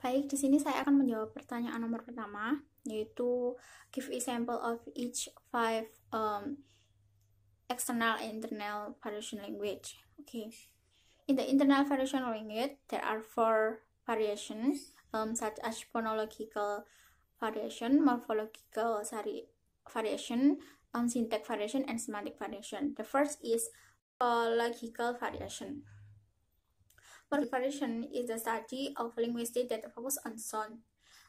Baik, di sini saya akan menjawab pertanyaan nomor pertama, yaitu give example of each five external and internal variation language. Okay. In the internal variation language, there are four variations, such as phonological variation, morphological variation, syntax variation, and semantic variation. The first is phonological variation. Variation is the study of linguistics that focus on sound,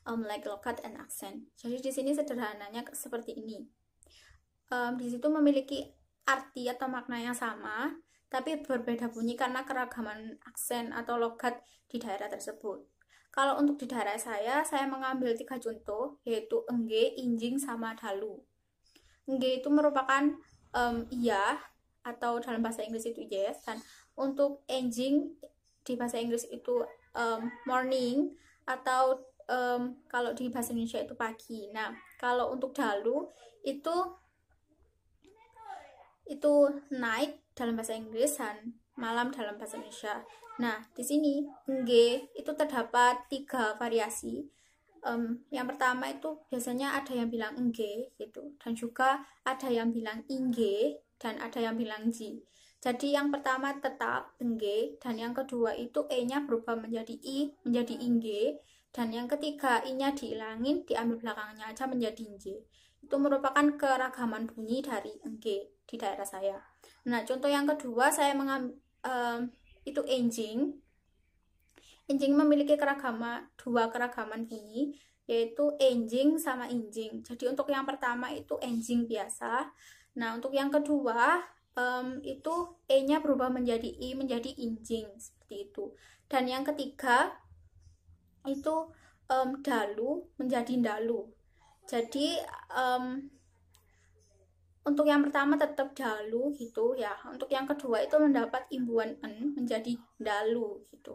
like logat and accent. Jadi di sini sederhananya seperti ini. Di situ memiliki arti atau makna yang sama, tapi berbeda bunyi karena keragaman aksen atau logat di daerah tersebut. Kalau untuk di daerah saya mengambil 3 contoh, yaitu engge, injing, sama dalu. Engge itu merupakan iya, atau dalam bahasa Inggris itu yes, dan untuk enjing di bahasa Inggris itu morning, atau kalau di bahasa Indonesia itu pagi. Nah, kalau untuk dalu itu night dalam bahasa Inggris dan malam dalam bahasa Indonesia. Nah, di sini engge itu terdapat 3 variasi. Yang pertama itu biasanya ada yang bilang engge gitu, dan juga ada yang bilang ingge, dan ada yang bilang ji. Jadi yang pertama tetap engge, dan yang kedua itu e-nya berubah menjadi i, menjadi ingge, dan yang ketiga i-nya dihilangin, diambil belakangnya aja menjadi inje. Itu merupakan keragaman bunyi dari engge di daerah saya. Nah, contoh yang kedua saya mengambil itu enjing. Enjing memiliki dua keragaman bunyi, yaitu enjing sama injing. Jadi untuk yang pertama itu enjing biasa. Nah, untuk yang kedua itu e-nya berubah menjadi i, menjadi injing, seperti itu. Dan yang ketiga itu dalu menjadi dalu. Jadi untuk yang pertama tetap dalu gitu ya. Untuk yang kedua itu mendapat imbuhan en menjadi dalu gitu.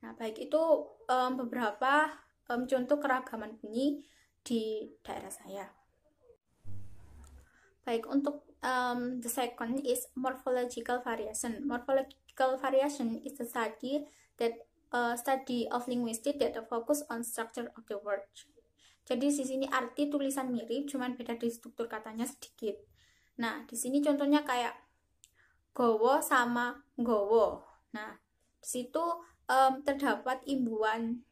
Nah, baik itu beberapa contoh keragaman bunyi di daerah saya. Baik, untuk the second is morphological variation. Morphological variation is the study of linguistics that focus on structure of the word. Jadi di sini arti tulisan mirip, cuman beda di struktur katanya sedikit. Nah, di sini contohnya kayak gowo sama gowo. Nah, di situ terdapat imbuhan.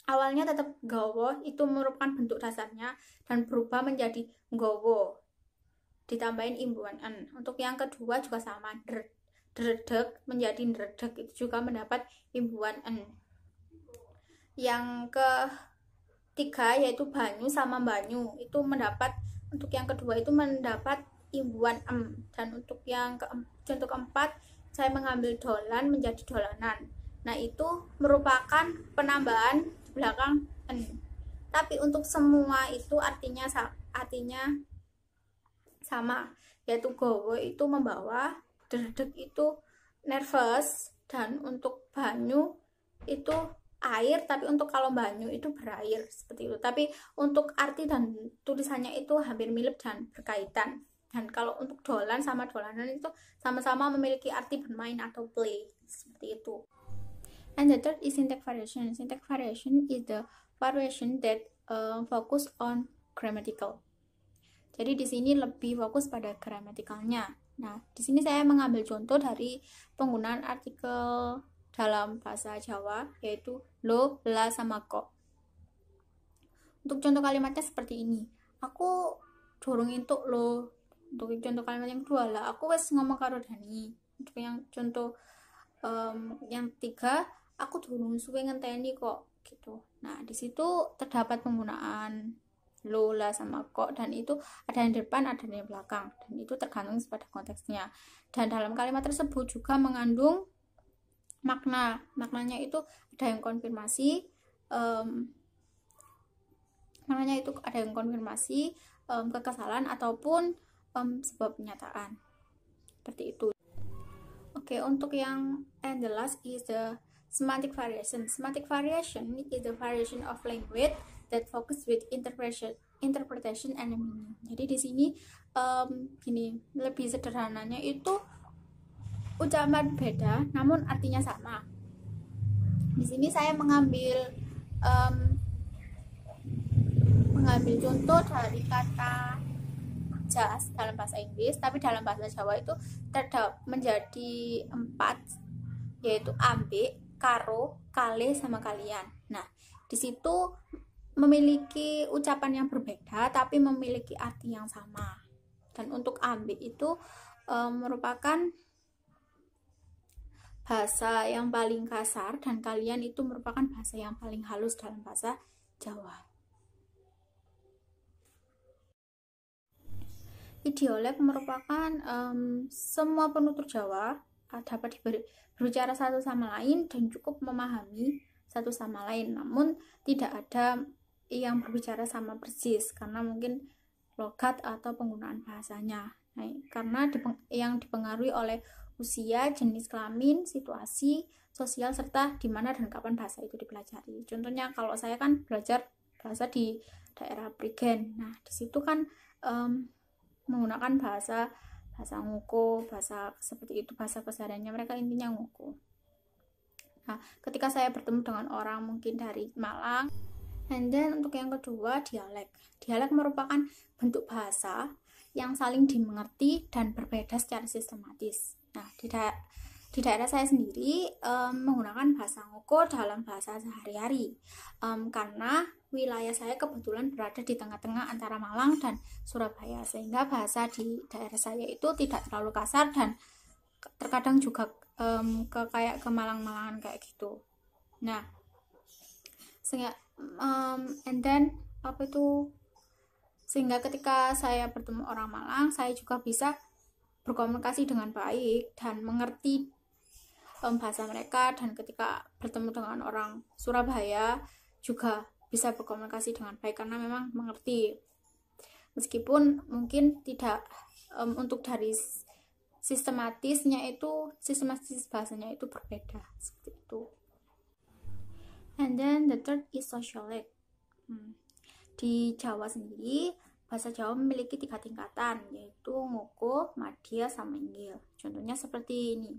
Awalnya tetap gowo, itu merupakan bentuk dasarnya, dan berubah menjadi gowo, ditambahin imbuhan en. Untuk yang kedua juga sama, dredeg menjadi dredeg, itu juga mendapat imbuhan en. Yang ketiga yaitu banyu sama banyu, itu mendapat, untuk yang kedua itu mendapat imbuhan em. Dan untuk yang contoh keempat saya mengambil dolan menjadi dolanan. Nah, itu merupakan penambahan di belakang en. Tapi untuk semua itu artinya sama, yaitu gowo itu membawa, dredeg itu nervous, dan untuk banyu itu air, tapi untuk kalau banyu itu berair, seperti itu. Tapi untuk arti dan tulisannya itu hampir mirip dan berkaitan. Dan kalau untuk dolan sama dolanan itu sama-sama memiliki arti bermain atau play, seperti itu. And the third is syntax variation. Syntax variation is the variation that focus on grammatical. Jadi di sini lebih fokus pada gramatikalnya. Nah, di sini saya mengambil contoh dari penggunaan artikel dalam bahasa Jawa, yaitu lo, la, sama ko. Untuk contoh kalimatnya seperti ini. Aku dorong entuk lo. Untuk contoh kalimat yang kedua lah, aku wes ngomong karo Dani. Untuk yang contoh yang ketiga, aku dorong suwe ngenteni kok gitu. Nah, di situ terdapat penggunaan lo, la, sama kok, dan itu ada yang di depan, ada yang di belakang, dan itu tergantung pada konteksnya. Dan dalam kalimat tersebut juga mengandung maknanya itu ada yang konfirmasi, kekesalan ataupun sebuah pernyataan, seperti itu. Oke, untuk yang and the last is the semantic variation. Semantic variation is the variation of language that focus with interpretation and meaning. Jadi di sini gini, lebih sederhananya itu ucapan beda namun artinya sama. Di sini saya mengambil mengambil contoh dari kata jas dalam bahasa Inggris, tapi dalam bahasa Jawa itu menjadi 4, yaitu ambek, karo, kale, sama kalian. Nah, di situ memiliki ucapan yang berbeda tapi memiliki arti yang sama. Dan untuk ambek itu merupakan bahasa yang paling kasar, dan kalian itu merupakan bahasa yang paling halus dalam bahasa Jawa. Idiolek merupakan semua penutur Jawa dapat berbicara satu sama lain dan cukup memahami satu sama lain, namun tidak ada yang berbicara sama persis karena mungkin logat atau penggunaan bahasanya. Nah, karena yang dipengaruhi oleh usia, jenis kelamin, situasi sosial, serta di mana dan kapan bahasa itu dipelajari. Contohnya kalau saya kan belajar bahasa di daerah Prigen. Nah, di situ kan menggunakan bahasa Ngoko, bahasa seperti itu, bahasa kesehariannya mereka intinya Ngoko. Nah, ketika saya bertemu dengan orang mungkin dari Malang, and then untuk yang kedua dialek. Dialek merupakan bentuk bahasa yang saling dimengerti dan berbeda secara sistematis. Nah, di daerah saya sendiri menggunakan bahasa Ngoko dalam bahasa sehari-hari, karena wilayah saya kebetulan berada di tengah-tengah antara Malang dan Surabaya, sehingga bahasa di daerah saya itu tidak terlalu kasar dan terkadang juga kayak ke Malang-Malangan kayak gitu. Nah, sehingga sehingga ketika saya bertemu orang Malang, saya juga bisa berkomunikasi dengan baik dan mengerti bahasa mereka, dan ketika bertemu dengan orang Surabaya juga bisa berkomunikasi dengan baik karena memang mengerti, meskipun mungkin tidak untuk dari sistematis bahasanya itu berbeda seperti itu. And then the third is sociolek. Di Jawa sendiri bahasa Jawa memiliki 3 tingkatan, yaitu Ngoko, Madya, sama Inggil. Contohnya seperti ini.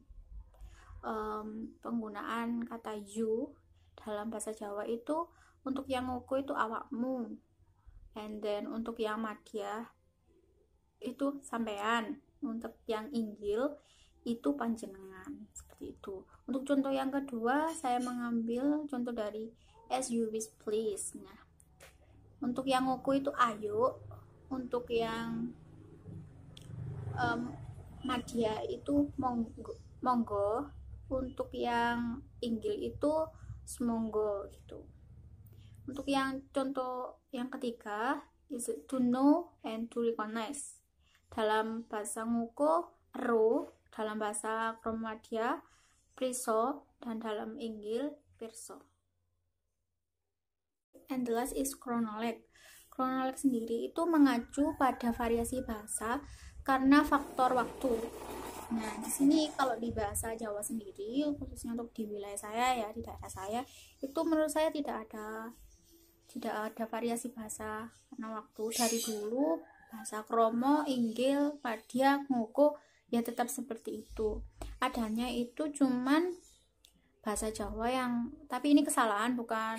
Penggunaan kata you dalam bahasa Jawa itu untuk yang Ngoko itu awakmu, and then untuk yang Madya itu sampean, untuk yang Inggil itu panjenengan, seperti itu. Untuk contoh yang kedua, saya mengambil contoh dari as you wish please. Nah, untuk yang Ngoko itu ayo, untuk yang Madya itu monggo, untuk yang Inggil itu semonggo gitu. Untuk yang contoh yang ketiga is to know and to recognize. Dalam bahasa Ngoko ero, dalam bahasa Kromadya priso, dan dalam Inggil pirso. And the last is chronolek. Chronolek sendiri itu mengacu pada variasi bahasa karena faktor waktu. Nah, di sini kalau di bahasa Jawa sendiri, khususnya untuk di wilayah saya ya, di daerah saya, itu menurut saya tidak ada variasi bahasa karena waktu. Dari dulu bahasa Kromo, Inggil, Madya, Ngoko ya tetap seperti itu. Adanya itu cuman bahasa Jawa yang, tapi ini kesalahan, bukan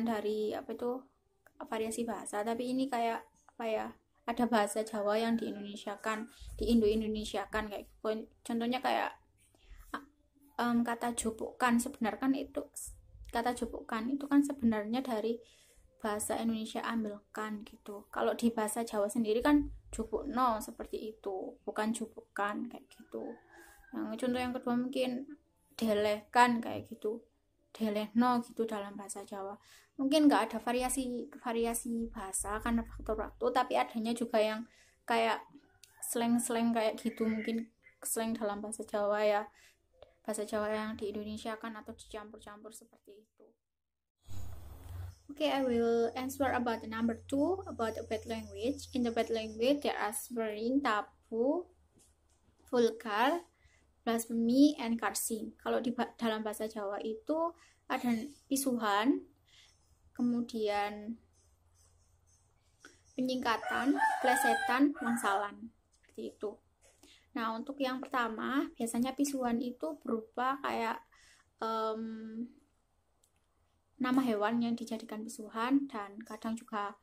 dari variasi bahasa, tapi ini kayak ada bahasa Jawa yang di Indo-Indonesiakan kayak gitu. Contohnya kayak kata jopokan, sebenarnya itu kata jopokan itu kan sebenarnya dari bahasa Indonesia ambilkan gitu. Kalau di bahasa Jawa sendiri kan jopokno, seperti itu, bukan jopokan kayak gitu. Yang contoh yang kedua mungkin delehkan kayak gitu, delehno gitu dalam bahasa Jawa. Mungkin nggak ada variasi bahasa karena faktor waktu, tapi adanya juga yang kayak slang kayak gitu, mungkin slang dalam bahasa Jawa ya, bahasa Jawa yang di Indonesia kan atau dicampur-campur seperti itu. Okay, I will answer about the number 2 about the bad language. In the bad language there are swearing, tabu, vulgar, blasphemy, and cursing. Kalau dalam bahasa Jawa itu ada pisuhan, kemudian penyingkatan, plesetan, wangsalan, seperti itu. Nah, untuk yang pertama, biasanya pisuhan itu berupa kayak nama hewan yang dijadikan pisuhan, dan kadang juga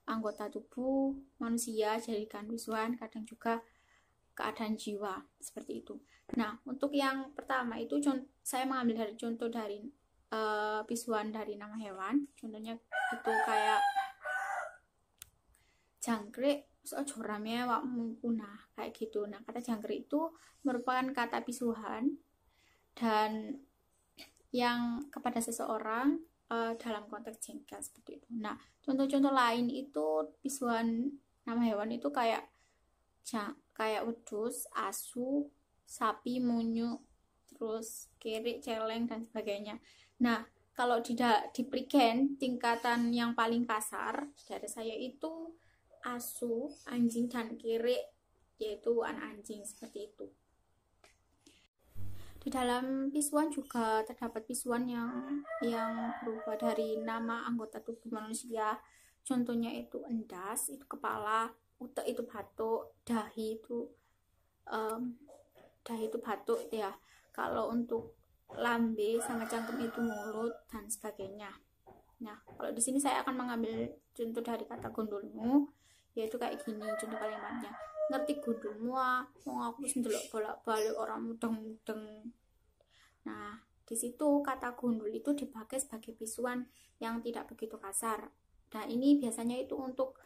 anggota tubuh manusia jadikan pisuhan, kadang juga keadaan jiwa seperti itu. Nah, untuk yang pertama itu saya mengambil dari contoh dari pisuhan dari nama hewan. Contohnya itu kayak jangkrik, ojo rame awakmu punah kayak gitu. Nah, kata jangkrik itu merupakan kata pisuhan dan yang kepada seseorang dalam konteks jengkel seperti itu. Nah, contoh-contoh lain itu pisuhan nama hewan itu kayak wedus, asu, sapi, munyu, terus kerik, celeng, dan sebagainya. Nah, kalau di Prigen, tingkatan yang paling kasar dari saya itu asu, anjing, dan kerik, yaitu anak anjing seperti itu. Di dalam pisuan juga terdapat pisuan yang berubah dari nama anggota tubuh manusia. Contohnya itu endas, itu kepala, utek itu batuk, dahi itu batuk ya. Kalau untuk lambe sama cangkem itu mulut dan sebagainya. Nah, kalau di sini saya akan mengambil contoh dari kata gondolmu, yaitu kayak gini contoh kalimatnya. Ngerti gondolmu wong aku wis ndelok bolak-balik orang mudeng-mudeng. Nah, di situ kata gondol itu dipakai sebagai pisuan yang tidak begitu kasar. Nah, ini biasanya itu untuk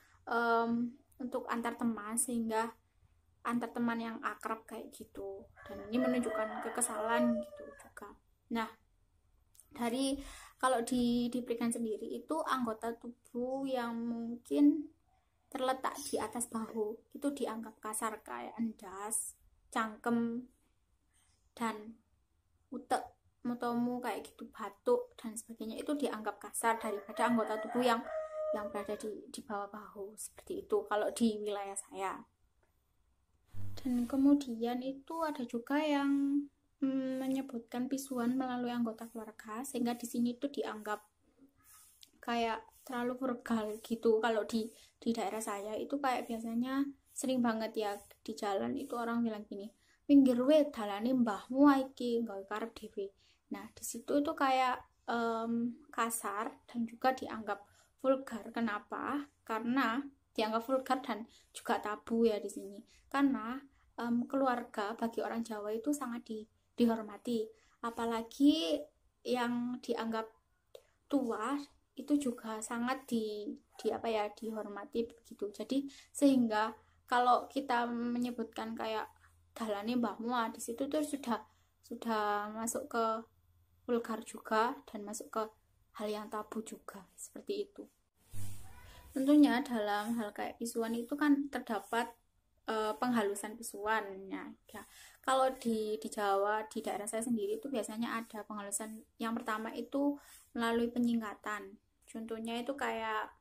antar teman, sehingga antar teman yang akrab kayak gitu. Dan ini menunjukkan kekesalan gitu juga. Nah, kalau diberikan sendiri itu anggota tubuh yang mungkin terletak di atas bahu itu dianggap kasar, kayak endas, cangkem, dan utek, motomu kayak gitu, batuk dan sebagainya itu dianggap kasar daripada anggota tubuh yang berada di bawah bahu seperti itu kalau di wilayah saya. Dan kemudian itu ada juga yang menyebutkan pisuan melalui anggota keluarga, sehingga di sini tuh dianggap kayak terlalu vulgar gitu. Kalau di daerah saya itu kayak biasanya sering banget ya di jalan itu orang bilang gini, pinggir we dalane mbahmu iki nggawe karep dhewe. Nah, di situ itu kayak kasar dan juga dianggap vulgar. Kenapa? Karena dianggap vulgar dan juga tabu ya di sini. Karena keluarga bagi orang Jawa itu sangat dihormati, apalagi yang dianggap tua itu juga sangat dihormati begitu. Jadi sehingga kalau kita menyebutkan kayak dalane mbahmu di situ tuh sudah masuk ke vulgar juga dan masuk ke hal yang tabu juga seperti itu. Tentunya dalam hal kayak pisuan itu kan terdapat penghalusan pisuannya ya. Kalau di Jawa, di daerah saya sendiri itu biasanya ada penghalusan. Yang pertama itu melalui penyingkatan. Contohnya itu kayak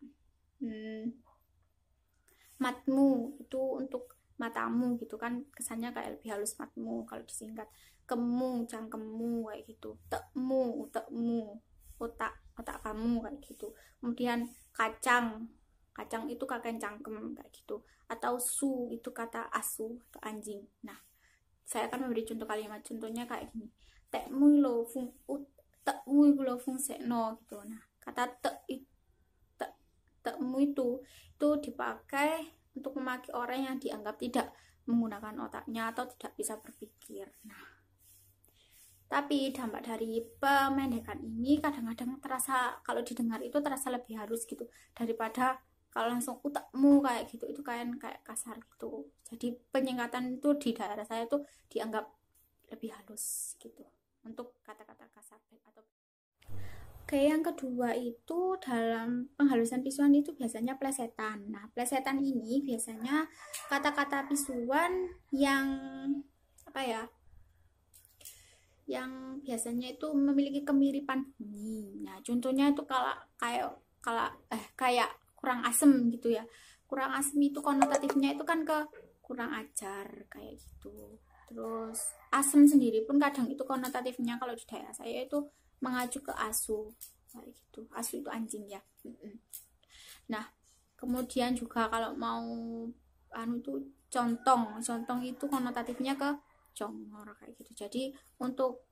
matmu itu untuk matamu gitu kan, kesannya kayak lebih halus matmu kalau disingkat. Kemu, cangkemmu kayak gitu. Tekmu, utekmu, otak kamu kayak gitu. Kemudian kacang itu kakek cangkem kayak gitu. Atau su itu kata asu atau anjing. Nah, saya akan memberi contoh kalimat. Contohnya kayak gini, tekmu lo fungsekno gitu. Nah, kata tekmu itu dipakai untuk memaki orang yang dianggap tidak menggunakan otaknya atau tidak bisa berpikir. Nah, tapi dampak dari pemendekan ini kadang-kadang terasa, kalau didengar itu terasa lebih halus gitu daripada kalau langsung utakmu kayak gitu, itu kayak kasar gitu. Jadi penyingkatan itu di daerah saya tuh dianggap lebih halus gitu untuk kata-kata kasar atau. Oke, yang kedua itu dalam penghalusan pisuan itu biasanya plesetan. Nah, plesetan ini biasanya kata-kata pisuan yang yang biasanya itu memiliki kemiripan bunyi. Nah, contohnya itu kayak kurang asem gitu ya. Kurang asem itu konotatifnya itu kan ke kurang ajar kayak gitu. Terus asem sendiri pun kadang itu konotatifnya kalau di daerah saya itu mengacu ke asu kayak gitu. Asu itu anjing ya. Nah, kemudian juga kalau mau itu contong itu konotatifnya ke congor kayak gitu. Jadi untuk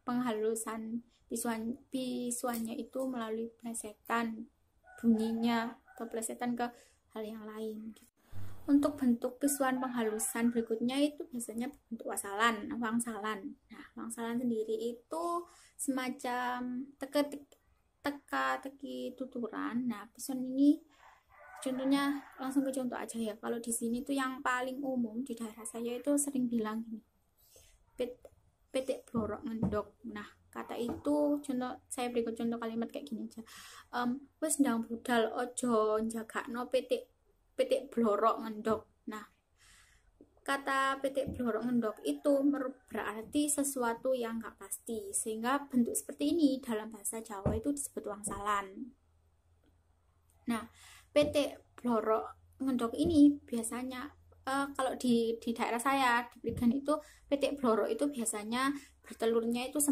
penghalusan pisuannya itu melalui plesetan bunyinya atau plesetan ke hal yang lain. Untuk bentuk pisuan penghalusan berikutnya itu biasanya bentuk wangsalan. Nah, wangsalan sendiri itu semacam teka-teki tuturan. Nah, pisuan ini contohnya langsung ke contoh aja ya. Kalau di sini tuh yang paling umum di daerah saya itu sering bilang gini, petik blorok ngendok. Nah, kata itu contoh saya berikan contoh kalimat kayak gini aja. Wis ndang budal ojo njagakno petik blorok ngendok. Nah, kata petik blorok ngendok itu berarti sesuatu yang nggak pasti, sehingga bentuk seperti ini dalam bahasa Jawa itu disebut wangsalan. Nah, petik blorok ngendok ini biasanya kalau di daerah saya diberikan itu petik blorok itu biasanya bertelurnya itu di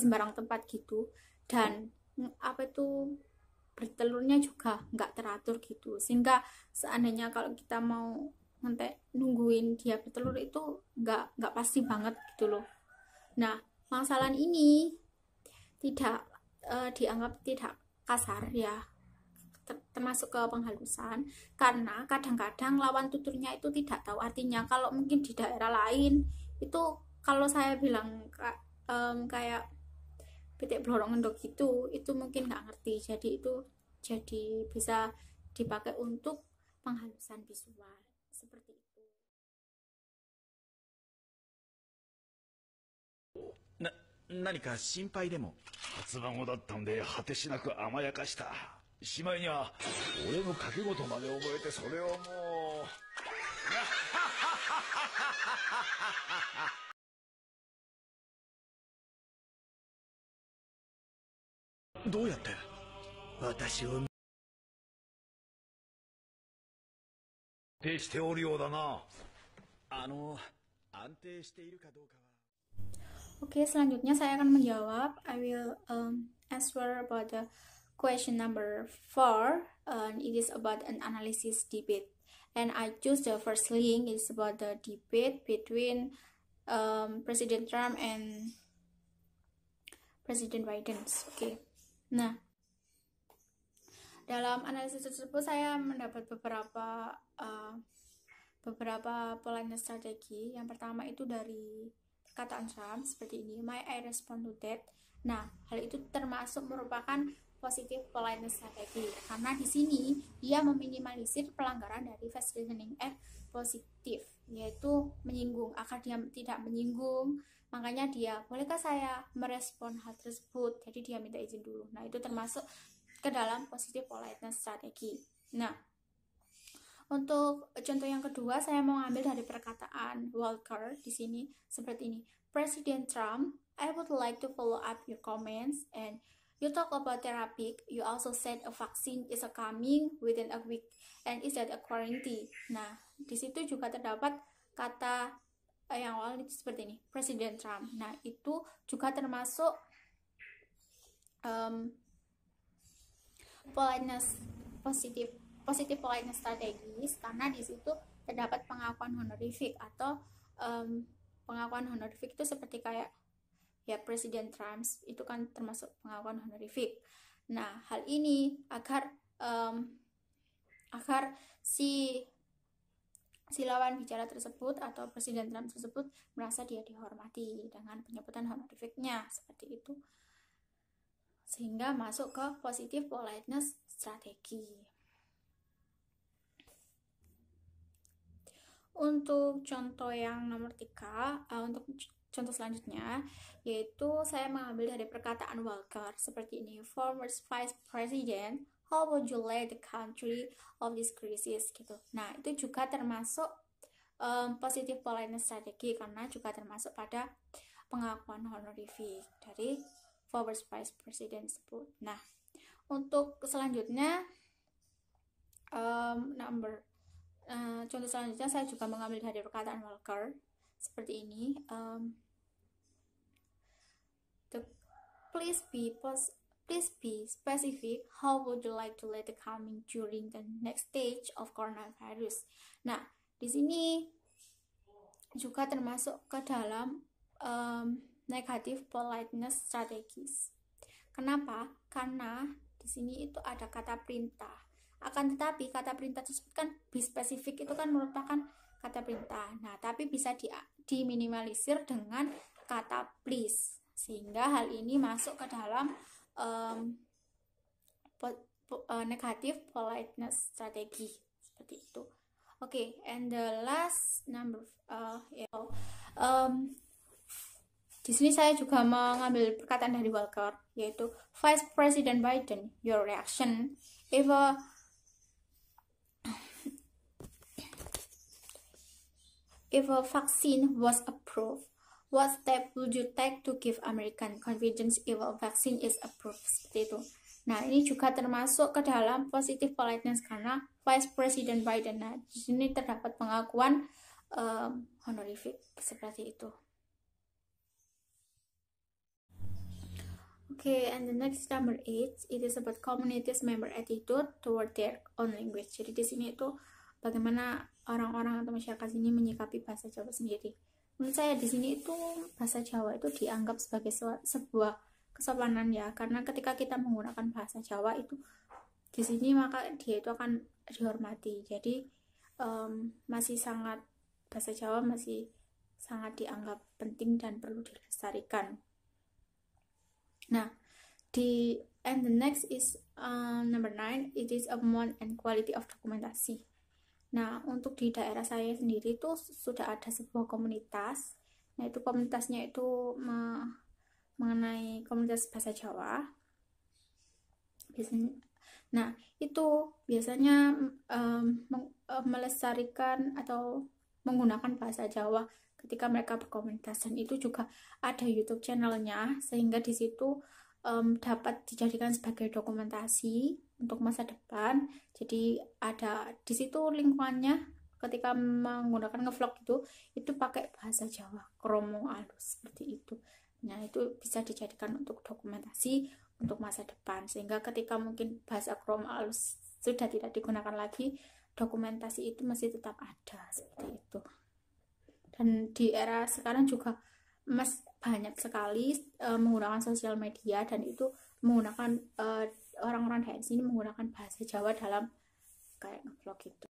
sembarang tempat gitu, dan bertelurnya juga nggak teratur gitu, sehingga seandainya kalau kita mau nungguin dia bertelur itu nggak pasti banget gitu loh. Nah, wangsalan ini tidak dianggap tidak kasar ya, termasuk ke penghalusan, karena kadang-kadang lawan tuturnya itu tidak tahu artinya. Kalau mungkin di daerah lain itu kalau saya bilang kayak petik blorok ngendok itu mungkin nggak ngerti, jadi bisa dipakai untuk penghalusan visual seperti itu.何か心配でも？初孫だったんで果てしなく甘やかした。しまいには俺の掛け事まで覚えて、それをもどうやって私を定しておるようだな。安定しているかどうかは。Oke, selanjutnya saya akan menjawab. I will answer about the question number 4. It is about an analysis debate, and I choose the first link. It's about the debate between President Trump and President Biden. Oke. Nah, dalam analisis tersebut saya mendapat beberapa polanya strategi. Yang pertama itu dari perkataan Trump seperti ini, "My I respond to that." Nah, hal itu termasuk merupakan positive politeness strategi, karena di sini dia meminimalisir pelanggaran dari fast listening and positif, yaitu menyinggung. Agar dia tidak menyinggung, makanya dia, bolehkah saya merespon hal tersebut? Jadi dia minta izin dulu. Nah, itu termasuk ke dalam positive politeness strategi. Nah, untuk contoh yang kedua, saya mau ambil dari perkataan Walker di sini seperti ini. "President Trump, I would like to follow up your comments, and you talk about therapy. You also said a vaccine is coming within a week, and is that a quarantine?" Nah, di situ juga terdapat kata yang awal itu seperti ini, President Trump. Nah, itu juga termasuk politeness positive politeness strategis, karena di situ terdapat pengakuan honorific atau pengakuan honorific itu seperti kayak ya Presiden Trump itu kan termasuk pengakuan honorific. Nah, hal ini agar si lawan bicara tersebut atau Presiden Trump tersebut merasa dia dihormati dengan penyebutan honorificnya seperti itu, sehingga masuk ke positive politeness strategi. Untuk contoh yang nomor 3, untuk contoh selanjutnya, yaitu saya mengambil dari perkataan Walker seperti ini, "Former Vice President, how would you lead the country of this crisis?" gitu. Nah, itu juga termasuk positive politeness strategi, karena juga termasuk pada pengakuan honorific dari former Vice President tersebut. Nah, untuk selanjutnya contoh selanjutnya saya juga mengambil dari perkataan Walker seperti ini. Please be specific. How would you like to let the coming during the next stage of coronavirus? Nah, di sini juga termasuk ke dalam negative politeness strategies. Kenapa? Karena di sini itu ada kata perintah. Akan tetapi kata perintah tersebut kan be spesifik itu kan merupakan kata perintah. Nah, tapi bisa diminimalisir dengan kata please. Sehingga hal ini masuk ke dalam negative politeness strategi seperti itu. Oke, and the last number di sini saya juga mengambil perkataan dari Walker, yaitu Vice President Biden, your reaction if a vaccine was approved, what step would you take to give American confidence if a vaccine is approved? Seperti itu. Nah, ini juga termasuk ke dalam positive politeness karena Vice President Biden. Nah, di sini terdapat pengakuan honorific seperti itu. Okay, and the next number 8, it is about communities member attitude toward their own language. Jadi di sini itu bagaimana orang-orang atau masyarakat sini menyikapi bahasa Jawa sendiri. Menurut saya di sini itu bahasa Jawa itu dianggap sebagai sebuah kesopanan ya, karena ketika kita menggunakan bahasa Jawa itu di sini maka dia itu akan dihormati. Jadi bahasa Jawa masih sangat dianggap penting dan perlu dilestarikan. Nah, and the next is number 9, it is amount and quality of dokumentasi. Nah, untuk di daerah saya sendiri itu sudah ada sebuah komunitas. Nah, itu komunitasnya itu mengenai komunitas bahasa Jawa. Nah, itu biasanya melestarikan atau menggunakan bahasa Jawa ketika mereka berkomunitas, dan itu juga ada YouTube channelnya, sehingga di situ dapat dijadikan sebagai dokumentasi untuk masa depan. Jadi ada di situ lingkungannya ketika menggunakan ngevlog itu pakai bahasa Jawa, kromo alus seperti itu. Nah, itu bisa dijadikan untuk dokumentasi untuk masa depan, sehingga ketika mungkin bahasa kromo alus sudah tidak digunakan lagi, dokumentasi itu masih tetap ada seperti itu. Dan di era sekarang juga banyak sekali menggunakan sosial media, dan itu menggunakan orang-orang daerah sini menggunakan bahasa Jawa dalam kayak vlog itu.